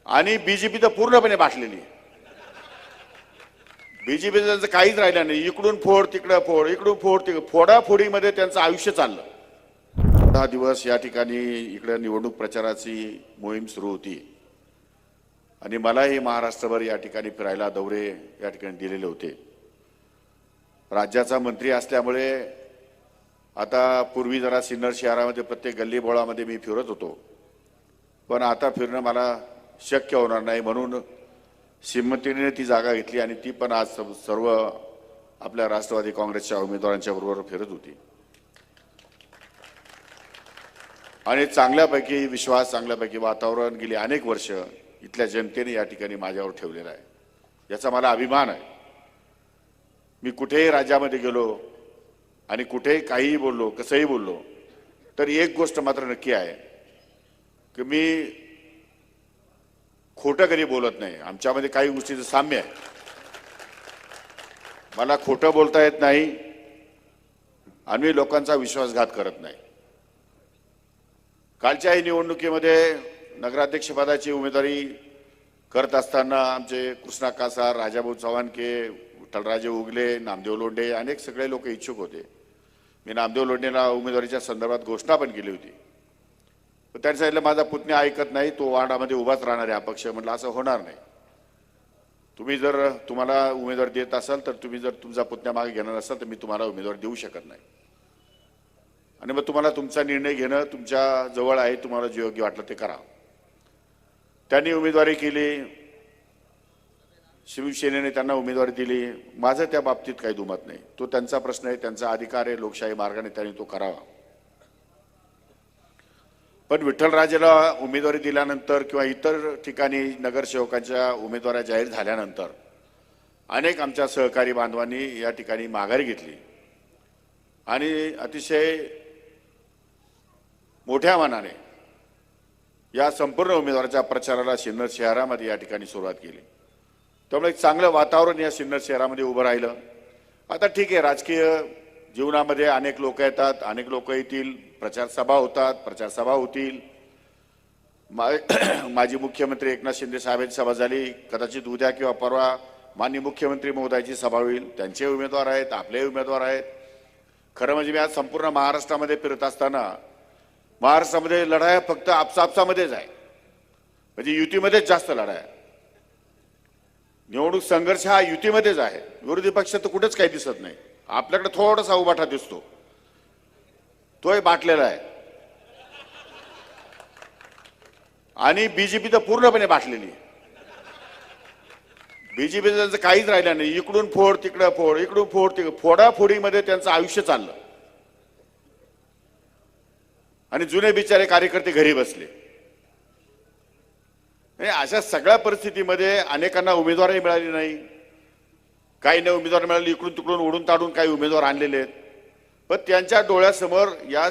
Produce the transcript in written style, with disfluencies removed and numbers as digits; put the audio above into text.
आणि बीजेपी तर पूर्णपणे बाटलेली आहे। बीजेपी त्यांचं काहीच राहिलं नाही, इकडून फोड तिकडे फोड, इकडून फोड तिकडे फोडाफोडीमध्ये त्यांचं आयुष्य चाललं। 10 दिवस या ठिकाणी इकडे निवडणूक प्रचाराची मोहीम सुरू होती आणि मलाही महाराष्ट्रभर या ठिकाणी फिरायला दौरे या ठिकाणी दिलेले होते। राज्याचा मंत्री असल्यामुळे आता पूर्वी जरा सिन्नर शहरामध्ये प्रत्येक गल्ली बोळामध्ये मी फिरत होतो, पण आता फिरणं मला शक्य होणार नाही, म्हणून श्रीमतीने ती जागा घेतली आणि ती पण आज सर्व आपल्या राष्ट्रवादी काँग्रेसच्या उमेदवारांच्या बरोबर फिरत होती आणि चांगल्यापैकी विश्वास, चांगल्यापैकी वातावरण गेली अनेक वर्ष इथल्या जनतेने या ठिकाणी माझ्यावर ठेवलेला आहे, याचा मला अभिमान आहे। मी कुठेही राज्यामध्ये गेलो आणि कुठेही काहीही बोललो, कसंही बोललो, तर एक गोष्ट मात्र नक्की आहे की मी खोटं कधी बोलत नाही। आमच्यामध्ये काही गोष्टीचं साम्य आहे, मला खोटं बोलता येत नाही आणि मी लोकांचा विश्वासघात करत नाही। कालच्याही निवडणुकीमध्ये नगराध्यक्षपदाची उमेदवारी करत असताना आमचे कृष्णा कासार, राजाभाऊ चव्हाणके, विठ्ठलराजे उगले, नामदेव लोंढे अनेक सगळे लोक इच्छुक होते। मी नामदेव लोंढेला उमेदवारीच्या संदर्भात घोषणा पण केली होती, पण त्यांनी सांगितलं माझा पुतण्या ऐकत नाही, तो वार्डामध्ये उभाच राहणार आहे अपक्ष। म्हटलं असं होणार नाही, तुम्हाला उमेदवार देत असाल तर तुम्ही जर तुमचा पुतण्या मागे घेणार असाल तर मी तुम्हाला उमेदवार देऊ शकत नाही आणि मग तुम्हाला तुमचा निर्णय घेणं तुमच्या जवळ आहे, तुम्हाला जे योग्य वाटलं ते करा। त्यांनी उमेदवारी केली, शिवसेनेने त्यांना उमेदवारी दिली, माझं त्या बाबतीत काही दुमत नाही, तो त्यांचा प्रश्न आहे, त्यांचा अधिकार आहे, लोकशाही मार्गाने त्यांनी तो करावा। पण विठ्ठलराजेला उमेदवारी दिल्यानंतर किंवा इतर ठिकाणी नगरसेवकांच्या उमेदवारी जाहीर झाल्यानंतर अनेक आमच्या सहकारी बांधवांनी या ठिकाणी माघारी घेतली आणि अतिशय मोठ्या मनाने या संपूर्ण उमेदवाराच्या प्रचाराला सिन्नर शहरामध्ये या ठिकाणी सुरुवात केली। त्यामुळे एक चांगलं वातावरण या सिन्नर शहरामध्ये उभं राहिलं। आता ठीक आहे, राजकीय जीवनामध्ये अनेक लोक येतात, अनेक लोक येतील, प्रचार सभा होतात, प्रचार सभा होतील। माजी मुख्यमंत्री एकनाथ शिंदे साहेबांची सभा झाली, कदाचित उद्या किंवा परवा माननीय मुख्यमंत्री महोदयाची सभा होईल, त्यांचे उमेदवार आहेत, आपले उमेदवार आहेत। खरं म्हणजे मी आज संपूर्ण महाराष्ट्रामध्ये फिरत असताना महाराष्ट्रामध्ये लढाया फक्त आपसापसामध्येच आहे, म्हणजे युतीमध्येच जास्त लढाया, निवडणूक संघर्ष हा युतीमध्येच आहे। विरोधी पक्ष तर कुठेच काही दिसत नाही, आपल्याकडे थोडासा उभाटा दिसतो, तोही बाटलेला आहे आणि बीजेपी तर पूर्णपणे बाटलेली आहे। बीजेपी त्यांचं काहीच राहिलं नाही, इकडून फोड तिकडे फोड, इकडून फोड तिकडे फोडाफोडीमध्ये त्यांचं आयुष्य चाललं आणि जुने बिचारे कार्यकर्ते घरी बसले। अशा सगळ्या परिस्थितीमध्ये अनेकांना उमेदवारही मिळाली नाही, काही उमेदवार मिळाले, इकडून तिकडून ओढून ताडून काही उमेदवार आणलेले आहेत, पण त्यांच्या डोळ्यासमोर या